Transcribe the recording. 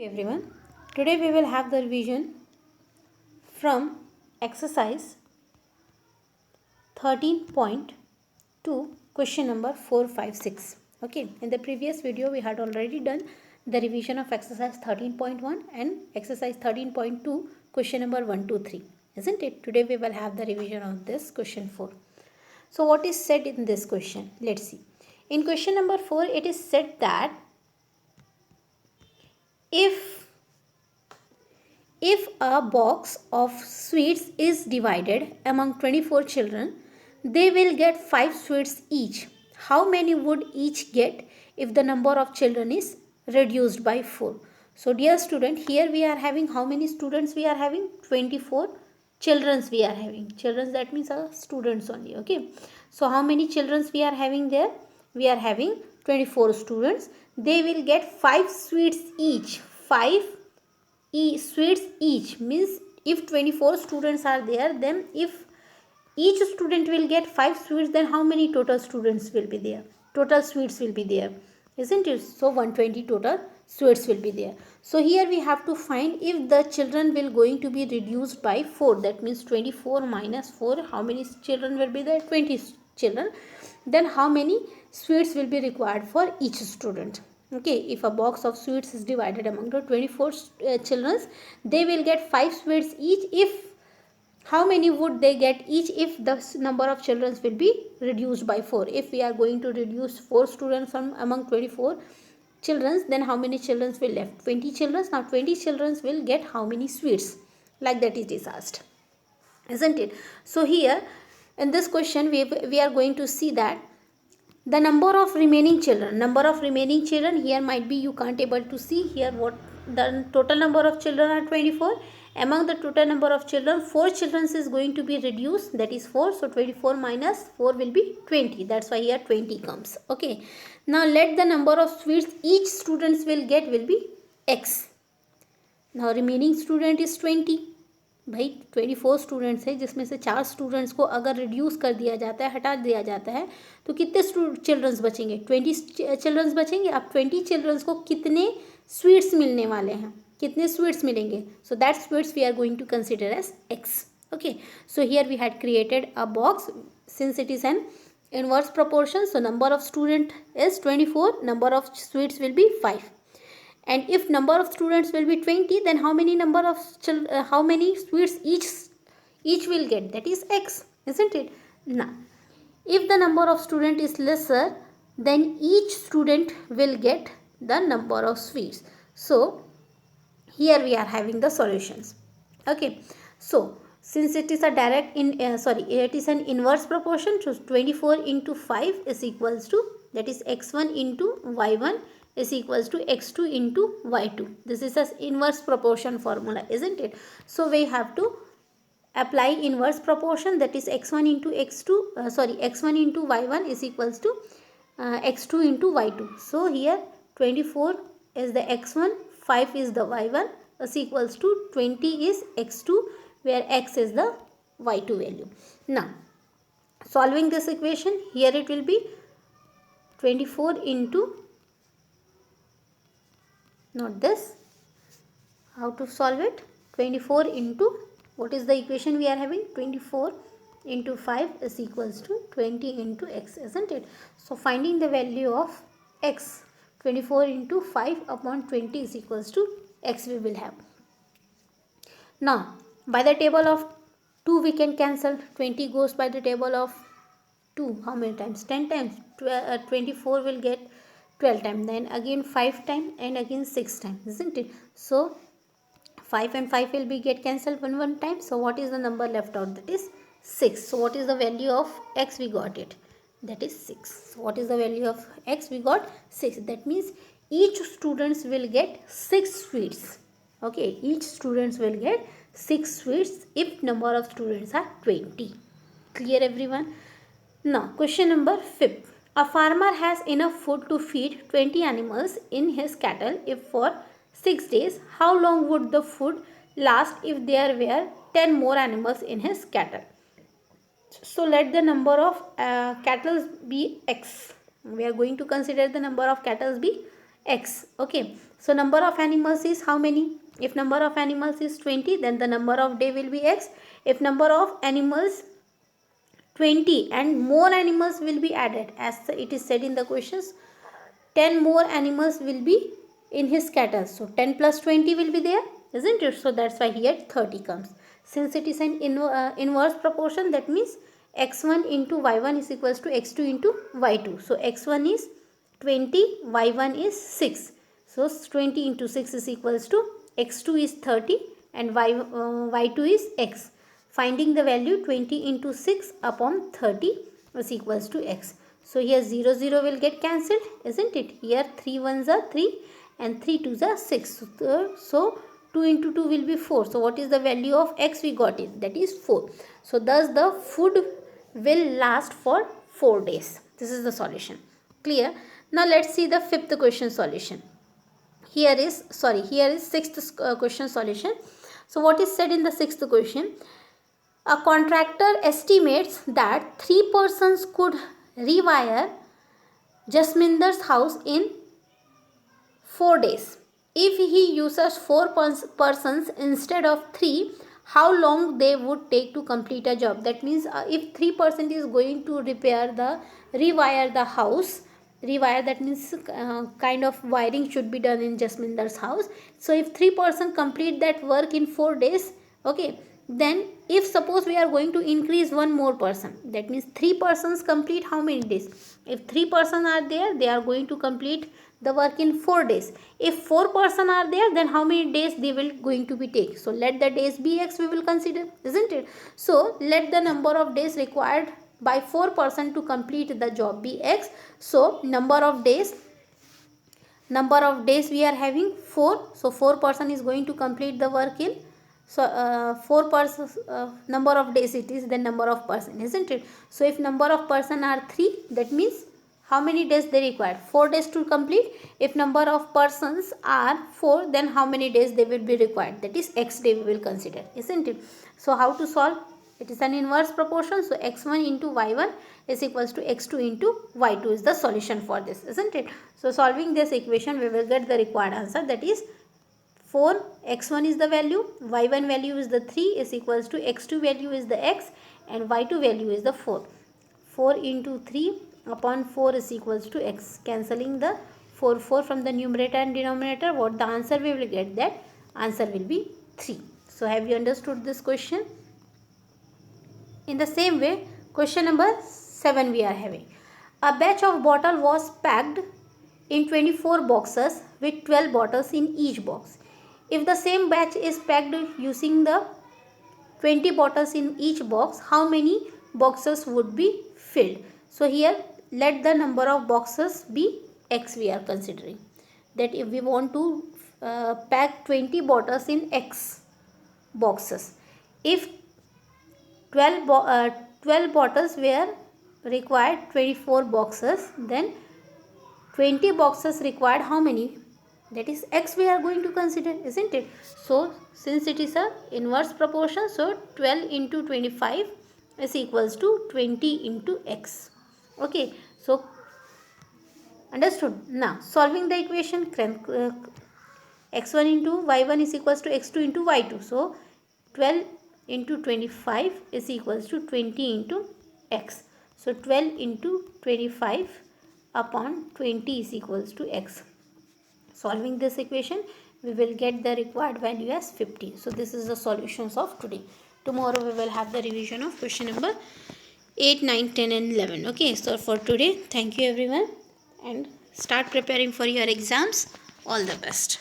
Everyone, today we will have the revision from exercise 13.2 question number 456. Okay, in the previous video we had already done the revision of exercise 13.1 and exercise 13.2 question number 1 2 3, isn't it? Today we will have the revision of this question 4. So what is said in this question? Let's see. In question number 4 it is said that if a box of sweets is divided among 24 children, they will get 5 sweets each. How many would each get if the number of children is reduced by 4? So dear student, here we are having how many students we are having? 24 childrens we are having. Childrens, that means are students only. Okay. So how many childrens we are having there? We are having 24 students. They will get 5 sweets each. 5 sweets each means if 24 students are there, then if each student will get 5 sweets, then how many total students will be there? Total sweets will be there, isn't it? So 120 total sweets will be there. So here we have to find if the children will going to be reduced by 4. That means 24 minus 4. How many children will be there? 20 children. Then how many sweets will be required for each student? Okay, if a box of sweets is divided among the 24 children, they will get 5 sweets each. If how many would they get each if the number of children will be reduced by 4? If we are going to reduce 4 students from among 24 children, then how many children will left? 20 children. Now 20 children will get how many sweets? Like that it is asked, isn't it? So here in this question we are going to see that the number of remaining children here might be, you can't able to see here what the total number of children are 24. Among the total number of children, 4 children is going to be reduced, that is 4. So 24 minus 4 will be 20. That's why here 20 comes. Okay, now let the number of sweets each students will get will be x. Now remaining student is 20. भाई 24 students है जिसमें से 4 students को अगर reduce कर दिया जाता है, हटा दिया जाता है, तो कितने चिल्ड्रंस बचेंगे? 20 चिल्ड्रंस बचेंगे. अब 20 चिल्ड्रंस को कितने स्वीट्स मिलने वाले हैं? कितने स्वीट्स मिलेंगे? So that sweets we are going to consider as X. Okay, so here we had created a box since it is an inverse proportion. So number of student is 24, number of sweets will be 5. And if number of students will be 20, then how many number of how many sweets each will get? That is x, isn't it? Now if the number of student is lesser, then each student will get the number of sweets. So here we are having the solutions. Okay, so since it is a direct it is an inverse proportion, so 24 into 5 is equals to, that is x1 into y1 is equals to x2 into y2. This is an inverse proportion formula, isn't it? So we have to apply inverse proportion, that is x1 into x1 into y1 is equals to x2 into y2. So here 24 is the x1, 5 is the y1, is equals to 20 is x2, where x is the y2 value. Now solving this equation, here it will be 24 into, not this, how to solve it? 24 into, what is the equation we are having? 24 into 5 is equals to 20 into x, isn't it? So finding the value of x, 24 into 5 upon 20 is equals to x we will have. Now by the table of 2 we can cancel. 20 goes by the table of 2 how many times? 10 times. 24 will get 12 times, then again 5 times, and again 6 times, isn't it? So 5 and 5 will be get cancelled one time. So what is the number left out? That is 6. So what is the value of x? We got it, that is 6. So what is the value of x? We got 6. That means each students will get 6 sweets. Okay, each students will get 6 sweets if number of students are 20. Clear everyone? Now question number 5. A farmer has enough food to feed 20 animals in his cattle if for 6 days. How long would the food last if there were 10 more animals in his cattle? So let the number of cattle be x. We are going to consider the number of cattle be x. Okay, So number of animals is how many? If number of animals is 20, then the number of day will be x. If number of animals 20 and more animals will be added, as it is said in the questions, 10 more animals will be in his cattle. So 10 plus 20 will be there, isn't it? So that's why here 30 comes. Since it is an inverse proportion, that means x1 into y1 is equals to x2 into y2. So x1 is 20, y1 is 6. So 20 into 6 is equals to x2 is 30 and y2 is x. Finding the value 20 into 6 upon 30 is equals to x. So here 0 0 will get cancelled, isn't it? Here 3 ones are 3 and 3 twos are 6. So 2 into 2 will be 4. So what is the value of x we got it? That is 4. So thus the food will last for 4 days. This is the solution. Clear? Now let's see the fifth question solution. Here is sixth question solution. So what is said in the sixth question? A contractor estimates that 3 persons could rewire Jasminder's house in 4 days. If he uses 4 persons instead of 3, how long they would take to complete a job? That means if 3% is going to rewire the house, rewire, that means kind of wiring should be done in Jasminder's house. So if 3% complete that work in 4 days, okay, then if suppose we are going to increase one more person, that means 3 persons complete how many days? If 3 persons are there, they are going to complete the work in 4 days. If 4 persons are there, then how many days they will going to be take? So let the days be x we will consider, isn't it? So let the number of days required by 4 persons to complete the job be x. So number of days we are having 4. So 4 persons is going to complete the work in, so 4 persons number of days it is, then number of person, isn't it? So if number of person are 3, that means how many days they require? 4 days to complete. If number of persons are 4, then how many days they will be required? That is x day we will consider, isn't it? So how to solve? It is an inverse proportion. So x1 into y1 is equals to x2 into y2 is the solution for this, isn't it? So solving this equation, we will get the required answer, that is 4, x1 is the value, y1 value is the 3 is equals to x2 value is the x and y2 value is the 4. 4 into 3 upon 4 is equals to x. Cancelling the 4 from the numerator and denominator, what the answer we will get? That answer will be 3. So have you understood this question? In the same way, question number 7 we are having. A batch of bottle was packed in 24 boxes with 12 bottles in each box. If the same batch is packed using the 20 bottles in each box, how many boxes would be filled? So here let the number of boxes be x we are considering. That if we want to pack 20 bottles in x boxes, if 12 bottles were required 24 boxes, then 20 boxes required how many? That is x we are going to consider, isn't it? So since it is a inverse proportion, so 12 into 25 is equals to 20 into x. Okay, so understood? Now solving the equation, x1 into y1 is equals to x2 into y2. So 12 into 25 is equals to 20 into x. So 12 into 25 upon 20 is equals to x. Solving this equation, we will get the required value as 50. So this is the solutions of today. Tomorrow we will have the revision of question number 8, 9, 10 and 11. Okay, so for today, thank you everyone and start preparing for your exams. All the best.